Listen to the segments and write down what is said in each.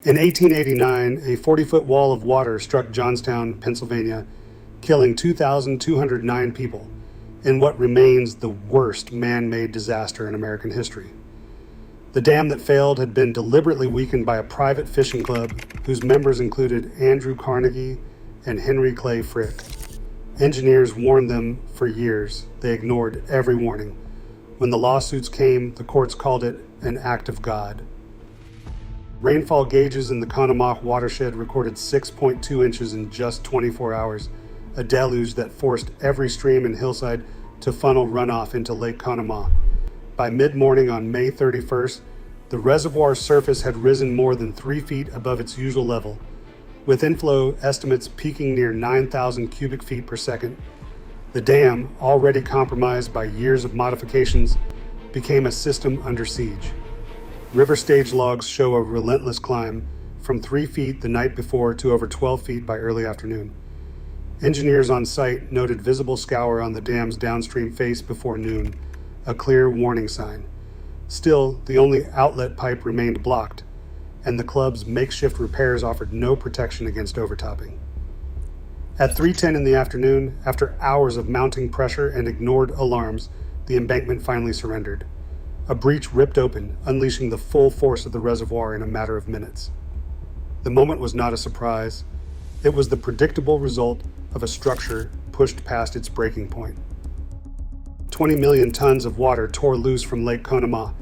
In 1889, a 40-foot wall of water struck Johnstown, Pennsylvania, killing 2,209 people in what remains the worst man-made disaster in American history. The dam that failed had been deliberately weakened by a private fishing club whose members included Andrew Carnegie and Henry Clay Frick. Engineers warned them for years. They ignored every warning. When the lawsuits came, the courts called it an act of God. Rainfall gauges in the Conemaugh watershed recorded 6.2 inches in just 24 hours, a deluge that forced every stream and hillside to funnel runoff into Lake Conemaugh. By mid-morning on May 31st, the reservoir's surface had risen more than 3 feet above its usual level, with inflow estimates peaking near 9,000 cubic feet per second. The dam, already compromised by years of modifications, became a system under siege. River stage logs show a relentless climb, from 3 feet the night before to over 12 feet by early afternoon. Engineers on site noted visible scour on the dam's downstream face before noon, a clear warning sign. Still, the only outlet pipe remained blocked, and the club's makeshift repairs offered no protection against overtopping. At 3:10 in the afternoon, after hours of mounting pressure and ignored alarms, the embankment finally surrendered. A breach ripped open, unleashing the full force of the reservoir in a matter of minutes. The moment was not a surprise. It was the predictable result of a structure pushed past its breaking point. 20 million tons of water tore loose from Lake Conemaugh,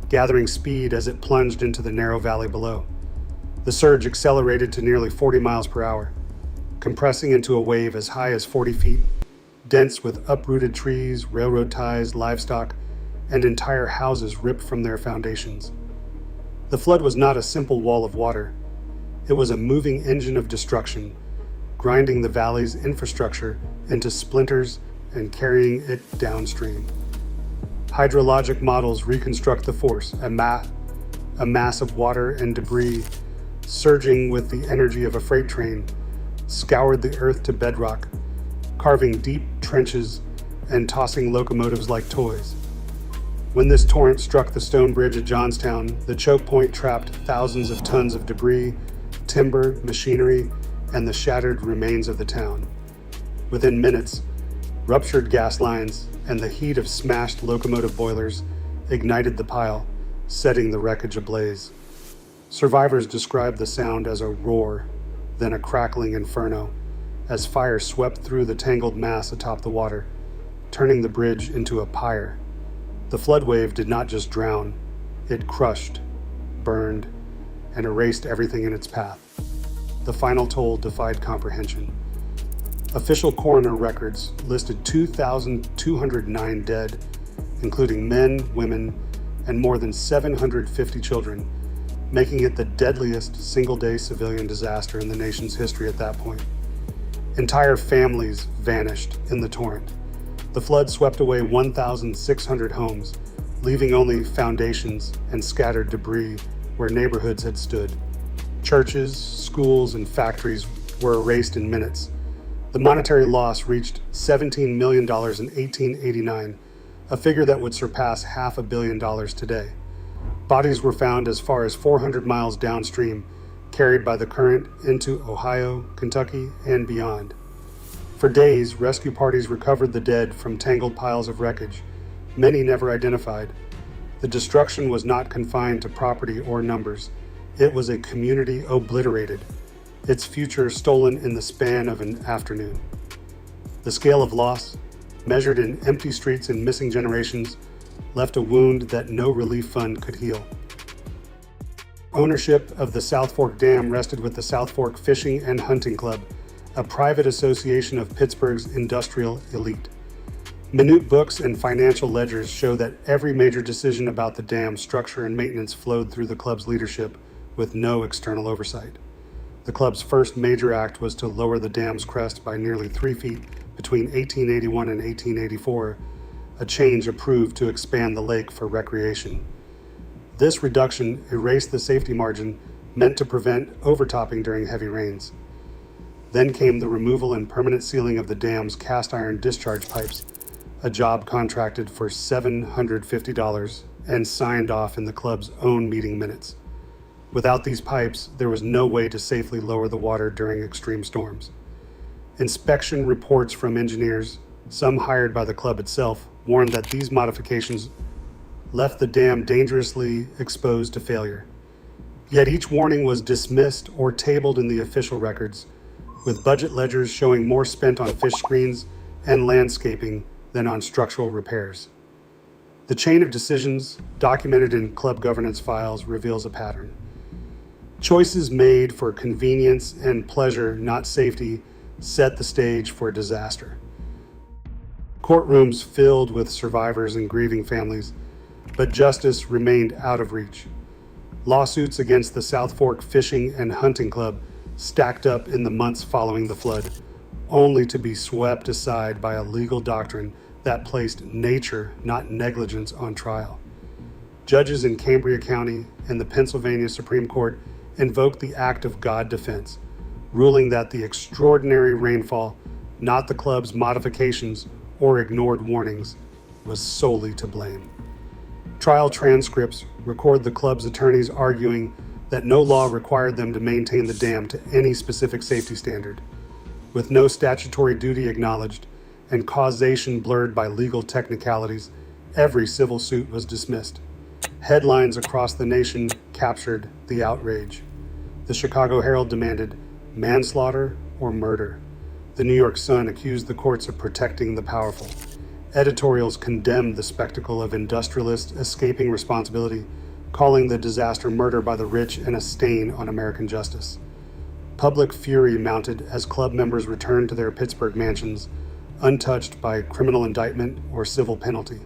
gathering speed as it plunged into the narrow valley below. The surge accelerated to nearly 40 miles per hour, compressing into a wave as high as 40 feet, dense with uprooted trees, railroad ties, livestock, and entire houses ripped from their foundations. The flood was not a simple wall of water. It was a moving engine of destruction, grinding the valley's infrastructure into splinters and carrying it downstream. Hydrologic models reconstruct the force, a mass of water and debris surging with the energy of a freight train, scoured the earth to bedrock, carving deep trenches and tossing locomotives like toys. When this torrent struck the stone bridge at Johnstown, the choke point trapped thousands of tons of debris, timber, machinery, and the shattered remains of the town. Within minutes, ruptured gas lines and the heat of smashed locomotive boilers ignited the pile, setting the wreckage ablaze. Survivors described the sound as a roar, then a crackling inferno, as fire swept through the tangled mass atop the water, turning the bridge into a pyre. The flood wave did not just drown, it crushed, burned, and erased everything in its path. The final toll defied comprehension. Official coroner records listed 2,209 dead, including men, women, and more than 750 children, making it the deadliest single-day civilian disaster in the nation's history at that point. Entire families vanished in the torrent. The flood swept away 1,600 homes, leaving only foundations and scattered debris where neighborhoods had stood. Churches, schools, and factories were erased in minutes. The monetary loss reached $17 million in 1889, a figure that would surpass $500 million today. Bodies were found as far as 400 miles downstream, carried by the current into Ohio, Kentucky, and beyond. For days, rescue parties recovered the dead from tangled piles of wreckage, many never identified. The destruction was not confined to property or numbers. It was a community obliterated, its future stolen in the span of an afternoon. The scale of loss, measured in empty streets and missing generations, left a wound that no relief fund could heal. Ownership of the South Fork Dam rested with the South Fork Fishing and Hunting Club, a private association of Pittsburgh's industrial elite. Minute books and financial ledgers show that every major decision about the dam's structure and maintenance flowed through the club's leadership with no external oversight. The club's first major act was to lower the dam's crest by nearly 3 feet between 1881 and 1884, a change approved to expand the lake for recreation. This reduction erased the safety margin meant to prevent overtopping during heavy rains. Then came the removal and permanent sealing of the dam's cast iron discharge pipes, a job contracted for $750 and signed off in the club's own meeting minutes. Without these pipes, there was no way to safely lower the water during extreme storms. Inspection reports from engineers, some hired by the club itself, warned that these modifications left the dam dangerously exposed to failure. Yet each warning was dismissed or tabled in the official records, with budget ledgers showing more spent on fish screens and landscaping than on structural repairs. The chain of decisions, documented in club governance files, reveals a pattern. Choices made for convenience and pleasure, not safety, set the stage for disaster. Courtrooms filled with survivors and grieving families, but justice remained out of reach. Lawsuits against the South Fork Fishing and Hunting Club stacked up in the months following the flood, only to be swept aside by a legal doctrine that placed nature, not negligence, on trial. Judges in Cambria County and the Pennsylvania Supreme Court invoked the act of God defense, ruling that the extraordinary rainfall, not the club's modifications or ignored warnings, was solely to blame. Trial transcripts record the club's attorneys arguing that no law required them to maintain the dam to any specific safety standard. With no statutory duty acknowledged and causation blurred by legal technicalities, every civil suit was dismissed. Headlines across the nation captured the outrage. The Chicago Herald demanded manslaughter or murder. The New York Sun accused the courts of protecting the powerful. Editorials condemned the spectacle of industrialists escaping responsibility, calling the disaster murder by the rich and a stain on American justice. Public fury mounted as club members returned to their Pittsburgh mansions, untouched by criminal indictment or civil penalty.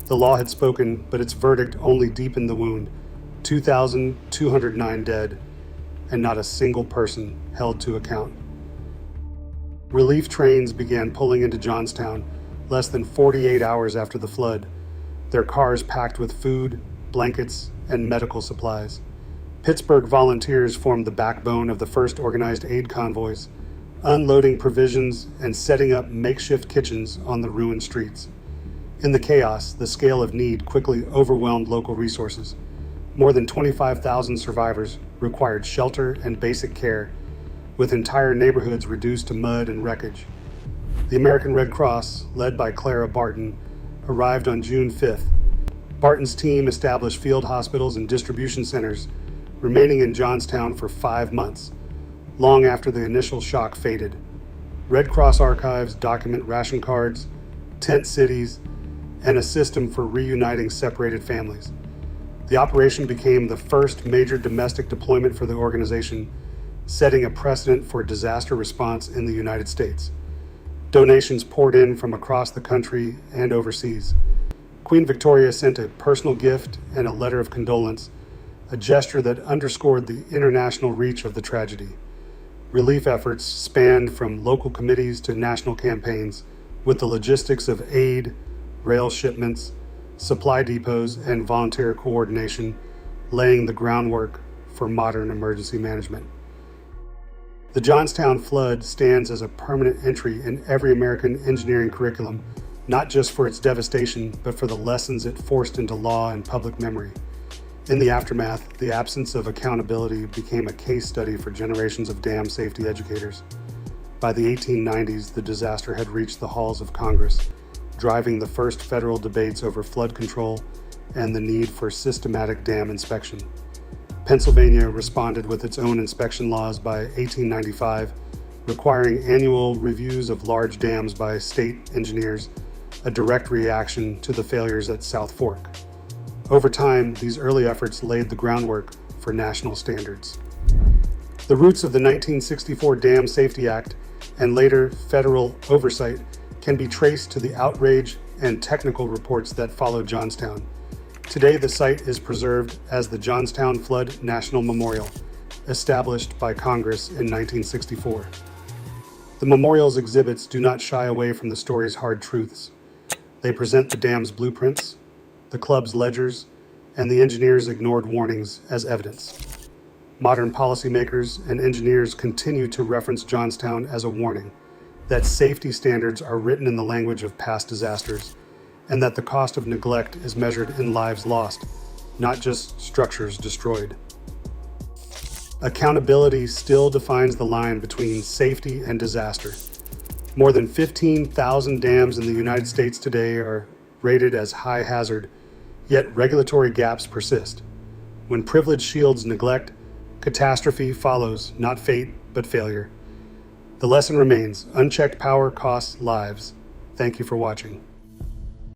The law had spoken, but its verdict only deepened the wound. 2,209 dead, and not a single person held to account. Relief trains began pulling into Johnstown less than 48 hours after the flood, their cars packed with food, blankets, and medical supplies. Pittsburgh volunteers formed the backbone of the first organized aid convoys, unloading provisions and setting up makeshift kitchens on the ruined streets. In the chaos, the scale of need quickly overwhelmed local resources. More than 25,000 survivors required shelter and basic care, with entire neighborhoods reduced to mud and wreckage. The American Red Cross, led by Clara Barton, arrived on June 5th. Barton's team established field hospitals and distribution centers, remaining in Johnstown for 5 months, long after the initial shock faded. Red Cross archives document ration cards, tent cities, and a system for reuniting separated families. The operation became the first major domestic deployment for the organization, setting a precedent for disaster response in the United States. Donations poured in from across the country and overseas. Queen Victoria sent a personal gift and a letter of condolence, a gesture that underscored the international reach of the tragedy. Relief efforts spanned from local committees to national campaigns, with the logistics of aid, rail shipments, supply depots, and volunteer coordination laying the groundwork for modern emergency management. The Johnstown flood stands as a permanent entry in every American engineering curriculum, not just for its devastation, but for the lessons it forced into law and public memory. In the aftermath, the absence of accountability became a case study for generations of dam safety educators. By the 1890s, the disaster had reached the halls of Congress, driving the first federal debates over flood control and the need for systematic dam inspection. Pennsylvania responded with its own inspection laws by 1895, requiring annual reviews of large dams by state engineers, a direct reaction to the failures at South Fork. Over time, these early efforts laid the groundwork for national standards. The roots of the 1964 Dam Safety Act and later federal oversight can be traced to the outrage and technical reports that followed Johnstown. Today, the site is preserved as the Johnstown Flood National Memorial, established by Congress in 1964. The memorial's exhibits do not shy away from the story's hard truths. They present the dam's blueprints, the club's ledgers, and the engineers' ignored warnings as evidence. Modern policymakers and engineers continue to reference Johnstown as a warning that safety standards are written in the language of past disasters, and that the cost of neglect is measured in lives lost, not just structures destroyed. accountability still defines the line between safety and disaster. More than 15,000 dams in the United States today are rated as high hazard, yet regulatory gaps persist. When privilege shields neglect, catastrophe follows, not fate, but failure. The lesson remains: unchecked power costs lives. Thank you for watching.